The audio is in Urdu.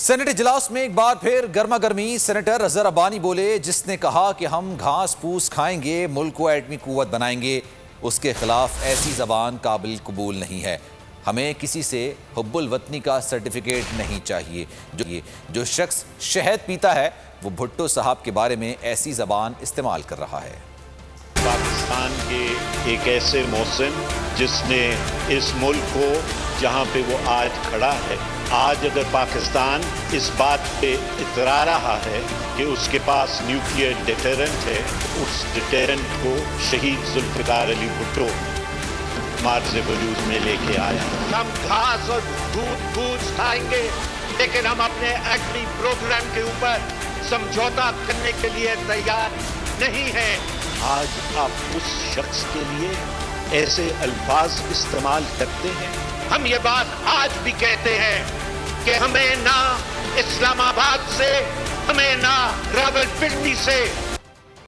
سینٹ اجلاس میں ایک بار پھر گرما گرمی سینیٹر اظہر ربانی بولے، جس نے کہا کہ ہم گھاس پھوس کھائیں گے، ملک کو ایٹمی قوت بنائیں گے۔ اس کے خلاف ایسی زبان قابل قبول نہیں ہے۔ ہمیں کسی سے حب الوطنی کا سرٹیفکیٹ نہیں چاہیے۔ جو شخص شہد پیتا ہے وہ بھٹو صاحب کے بارے میں ایسی زبان استعمال کر رہا ہے۔ پاکستان کے ایک ایسے محسن جس نے اس ملک کو جہاں پہ وہ آج کھڑا ہے، آج اگر پاکستان اس بات پہ اترا رہا ہے کہ اس کے پاس نیوکلیئر ڈیٹرنٹ ہے، اس ڈیٹرنٹ کو شہید ذوالفقار علی بھٹو مارز وجود میں لے کے آیا۔ ہم گھاس اور دودھ پھوس کھائیں گے، لیکن ہم اپنے ایٹمی پروگرام کے اوپر سمجھوتا کرنے کے لیے تیار نہیں ہیں۔ آج آپ اس شخص کے لیے ایسے الفاظ استعمال کرتے ہیں۔ ہم یہ بات آج بھی کہتے ہیں کہ ہمیں نہ اسلام آباد سے، ہمیں نہ راولپنڈی سے